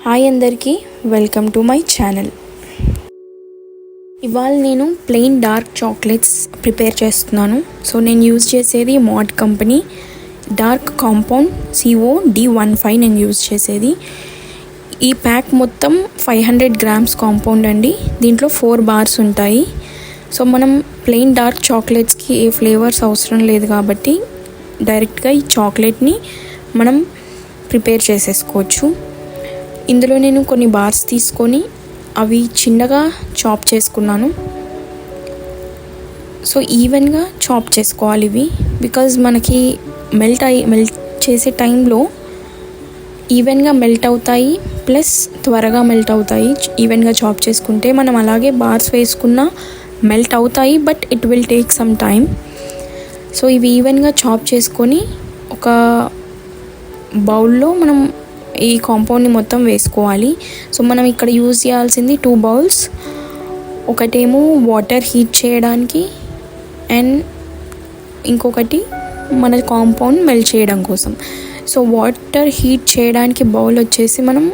Hi అందరికీ, welcome to my channel. ఇవాళ నేను ప్లెయిన్ డార్క్ చాక్లెట్స్ ప్రిపేర్ చేస్తున్నాను. సో నేను యూజ్ చేసేది మాడ్ కంపెనీ డార్క్ కాంపౌండ్ COD15 నేను యూజ్ చేసేది. ఈ ప్యాక్ మొత్తం 500 గ్రామ్స్ కాంపౌండ్ అండి. దీంట్లో 4 బార్స్ ఉంటాయి. సో మనం ప్లెయిన్ డార్క్ చాక్లెట్స్కి ఏ ఫ్లేవర్స్ అవసరం లేదు కాబట్టి డైరెక్ట్గా ఈ చాక్లెట్ని మనం ప్రిపేర్ చేసేసుకోవచ్చు. ఇందులో నేను కొన్ని బార్స్ తీసుకొని అవి చిన్నగా చాప్ చేసుకున్నాను. సో ఈవెన్గా చాప్ చేసుకోవాలి ఇవి, బికాజ్ మనకి మెల్ట్ చేసే టైంలో ఈవెన్గా మెల్ట్ అవుతాయి, ప్లస్ త్వరగా మెల్ట్ అవుతాయి ఈవెన్గా చాప్ చేసుకుంటే. మనం అలాగే బార్స్ వేసుకున్న మెల్ట్ అవుతాయి, but it will take some time. So ఇవి ఈవెన్గా చాప్ చేసుకొని ఒక బౌల్లో మనం ఈ కాంపౌండ్ని మొత్తం వేసుకోవాలి. సో మనం ఇక్కడ యూజ్ చేయాల్సింది 2 బౌల్స్. ఒకటేమో వాటర్ హీట్ చేయడానికి అండ్ ఇంకొకటి మన కాంపౌండ్ మెల్ట్ చేయడం కోసం. సో వాటర్ హీట్ చేయడానికి బౌల్ వచ్చేసి మనం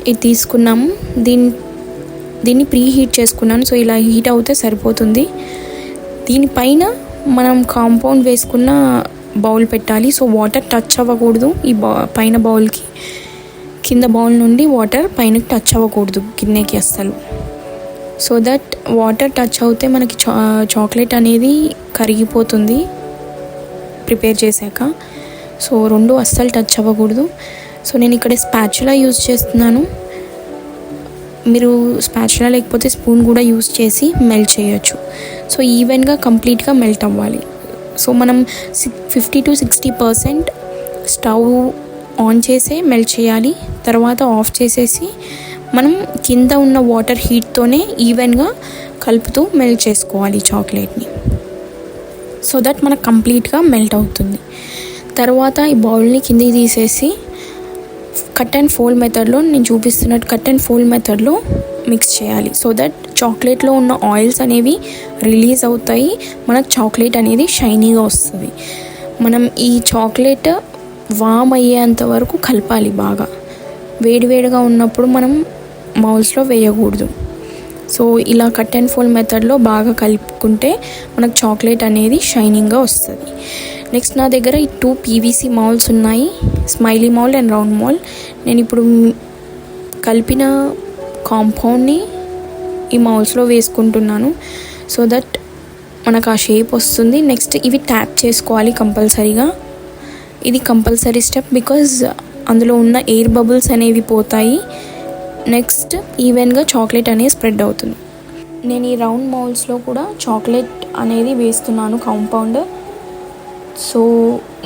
ఇది తీసుకున్నాము. దీన్ని ప్రీ హీట్ చేసుకున్నాను. సో ఇలా హీట్ అవుతే సరిపోతుంది. దీనిపైన మనం కాంపౌండ్ వేసుకున్న బౌల్ పెట్టాలి. సో వాటర్ టచ్ అవ్వకూడదు ఈ పైన బౌల్కి. కింద బౌల్ నుండి వాటర్ పైనకి టచ్ అవ్వకూడదు గిన్నెకి అస్సలు. సో దట్ వాటర్ టచ్ అవుతే మనకి చాక్లెట్ అనేది కరిగిపోతుంది ప్రిపేర్ చేశాక. సో రెండు అస్సలు టచ్ అవ్వకూడదు. సో నేను ఇక్కడ స్పాచులా యూజ్ చేస్తున్నాను. మీరు స్పాచులా లేకపోతే స్పూన్ కూడా యూజ్ చేసి మెల్ట్ చేయొచ్చు. సో ఈవెన్గా కంప్లీట్గా మెల్ట్ అవ్వాలి. సో మనం 50 to 60% స్టవ్ ఆన్ చేసే మెల్ట్ చేయాలి. తర్వాత ఆఫ్ చేసేసి మనం కింద ఉన్న వాటర్ హీట్తోనే ఈవెన్గా కలుపుతూ మెల్ట్ చేసుకోవాలి చాక్లెట్ని. సో దట్ మనకు కంప్లీట్గా మెల్ట్ అవుతుంది. తర్వాత ఈ బౌల్ని కిందికి తీసేసి కట్ అండ్ ఫోల్డ్ మెథడ్లో, నేను చూపిస్తున్నట్టు కట్ అండ్ ఫోల్డ్ మెథడ్లో మిక్స్ చేయాలి. సో దట్ చాక్లెట్లో ఉన్న ఆయిల్స్ అనేవి రిలీజ్ అవుతాయి, మనకు చాక్లెట్ అనేది షైనీగా వస్తుంది. మనం ఈ చాక్లెట్ వామ్ అయ్యేంత వరకు కలపాలి బాగా. వేడివేడిగా ఉన్నప్పుడు మనం మౌల్స్లో వేయకూడదు. సో ఇలా కట్ అండ్ ఫోల్డ్ మెథడ్లో బాగా కలుపుకుంటే మనకు చాక్లెట్ అనేది షైనింగ్గా వస్తుంది. నెక్స్ట్ నా దగ్గర ఈ 2 PVC మౌల్స్ ఉన్నాయి, smiley mould and round mould. నేను ఇప్పుడు కలిపిన కాంపౌండ్ని ఈ మౌల్స్లో వేసుకుంటున్నాను. సో దట్ మనకు ఆ షేప్ వస్తుంది. నెక్స్ట్ ఇవి ట్యాప్ చేసుకోవాలి కంపల్సరీగా. ఇది కంపల్సరీ స్టెప్, బికాజ్ అందులో ఉన్న ఎయిర్ బబుల్స్ అనేవి పోతాయి. నెక్స్ట్ ఈవెన్గా చాక్లెట్ అనేది స్ప్రెడ్ అవుతుంది. నేను ఈ రౌండ్ మౌల్స్లో కూడా చాక్లెట్ అనేది వేస్తున్నాను కాంపౌండ్. సో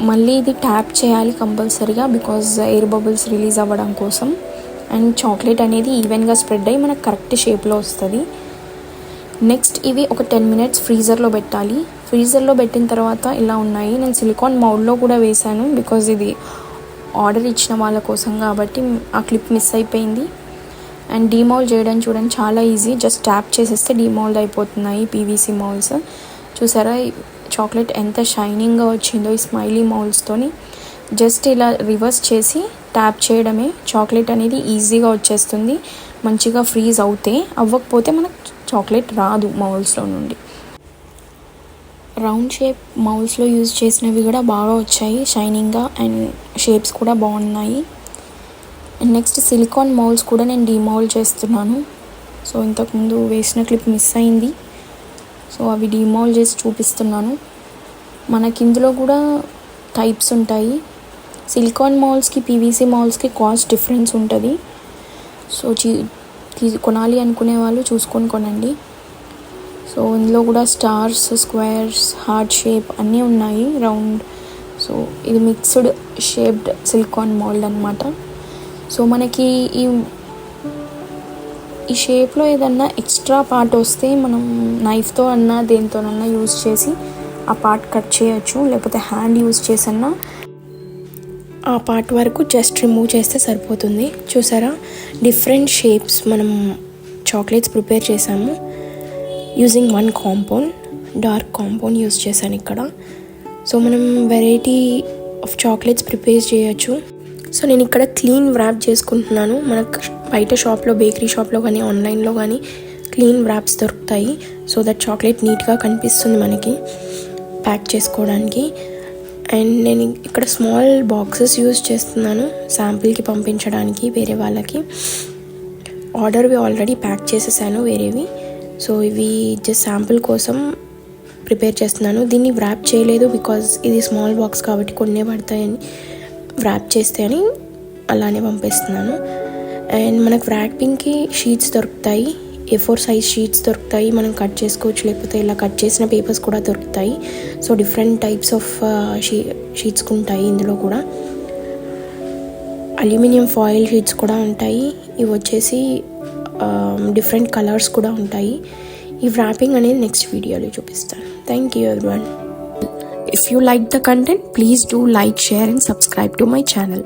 మళ్ళీ ఇది ట్యాప్ చేయాలి కంపల్సరీగా, బికాజ్ ఎయిర్ బబుల్స్ రిలీజ్ అవ్వడం కోసం. అండ్ చాక్లెట్ అనేది ఈవెన్గా స్ప్రెడ్ అయ్యి మనకు కరెక్ట్ షేప్లో వస్తుంది. నెక్స్ట్ ఇవి ఒక 10 minutes ఫ్రీజర్లో పెట్టాలి. ఫ్రీజర్లో పెట్టిన తర్వాత ఇలా ఉన్నాయి. నేను సిలికాన్ మౌల్డ్లో కూడా వేశాను, బికాజ్ ఇది ఆర్డర్ ఇచ్చిన వాళ్ళ కోసం కాబట్టి ఆ క్లిప్ మిస్ అయిపోయింది. అండ్ డీమౌల్డ్ చేయడం చూడండి చాలా ఈజీ. జస్ట్ ట్యాప్ చేసేస్తే డీమౌల్డ్ అయిపోతున్నాయి PVC మౌల్డ్స్. చూసారా చాక్లెట్ ఎంత షైనింగ్గా వచ్చిందో ఈ స్మైలీ మౌల్డ్స్తోని. జస్ట్ ఇలా రివర్స్ చేసి ట్యాప్ చేయడమే, చాక్లెట్ అనేది ఈజీగా వచ్చేస్తుంది. మంచిగా ఫ్రీజ్ అవ్వకపోతే మనకు చాక్లెట్ రాదు మౌల్స్లో నుండి. రౌండ్ షేప్ మౌల్స్లో యూజ్ చేసినవి కూడా బాగా వచ్చాయి షైనింగ్గా, అండ్ షేప్స్ కూడా బాగున్నాయి. అండ్ నెక్స్ట్ సిలికాన్ మౌల్స్ కూడా నేను డీమౌల్డ్ చేస్తున్నాను. సో ఇంతకుముందు వేసిన క్లిప్ మిస్ అయింది. సో అవి డీమౌల్డ్ చేసి చూపిస్తున్నాను. మనకి ఇందులో కూడా టైప్స్ ఉంటాయి. సిలికాన్ మౌల్స్కి PVC మౌల్స్కి కాస్ట్ డిఫరెన్స్ ఉంటుంది. సో కొనాలి అనుకునే వాళ్ళు చూసుకొని కొనండి. సో ఇందులో కూడా స్టార్స్, స్క్వేర్స్, హార్ట్ షేప్ అన్నీ ఉన్నాయి, రౌండ్. సో ఇది మిక్స్డ్ షేప్డ్ సిలికాన్ మౌల్డ్ అనమాట. సో మనకి ఈ షేప్లో ఏదన్నా ఎక్స్ట్రా పార్ట్ వస్తే మనం నైఫ్తో అన్నా దేనితోనన్నా యూజ్ చేసి ఆ పార్ట్ కట్ చేయొచ్చు, లేకపోతే హ్యాండ్ యూజ్ చేసన్నా ఆ పార్ట్ వరకు జస్ట్ రిమూవ్ చేస్తే సరిపోతుంది. చూసారా డిఫరెంట్ షేప్స్ మనం చాక్లెట్స్ ప్రిపేర్ చేసాము using 1 compound. Dark compound use చేశాను ఇక్కడ. సో మనం వెరైటీ ఆఫ్ చాక్లెట్స్ ప్రిపేర్ చేయొచ్చు. సో నేను ఇక్కడ క్లీన్ ర్యాప్ చేసుకుంటున్నాను. మనకు బయట షాప్లో, బేకరీ షాప్లో కానీ ఆన్లైన్లో కానీ క్లీన్ ర్యాప్స్ దొరుకుతాయి. సో దట్ చాక్లెట్ నీట్గా కనిపిస్తుంది మనకి ప్యాక్ చేసుకోవడానికి. అండ్ నేను ఇక్కడ స్మాల్ బాక్సెస్ యూజ్ చేస్తున్నాను శాంపిల్కి పంపించడానికి వేరే వాళ్ళకి. ఆర్డర్వి ఆల్రెడీ ప్యాక్ చేసేసాను వేరేవి. సో ఇవి జస్ట్ శాంపిల్ కోసం ప్రిపేర్ చేస్తున్నాను. దీన్ని వ్రాప్ చేయలేదు బికాజ్ ఇది స్మాల్ బాక్స్ కాబట్టి కొన్నే పడతాయని, వ్రాప్ చేస్తే అని అలానే పంపిస్తున్నాను. అండ్ మనకు ర్యాపింగ్కి షీట్స్ దొరుకుతాయి, A4 సైజ్ షీట్స్ దొరుకుతాయి, మనం కట్ చేసుకోవచ్చు. లేకపోతే ఇలా కట్ చేసిన పేపర్స్ కూడా దొరుకుతాయి. So different types of sheets ఉంటాయి ఇందులో కూడా. అల్యూమినియం ఫాయిల్ షీట్స్ కూడా ఉంటాయి. ఇవి వచ్చేసి డిఫరెంట్ కలర్స్ కూడా ఉంటాయి. ఈ ర్యాపింగ్ అనేది నెక్స్ట్ వీడియోలో చూపిస్తాను. Thank you everyone. If you like the content, please do like, share and subscribe to my channel.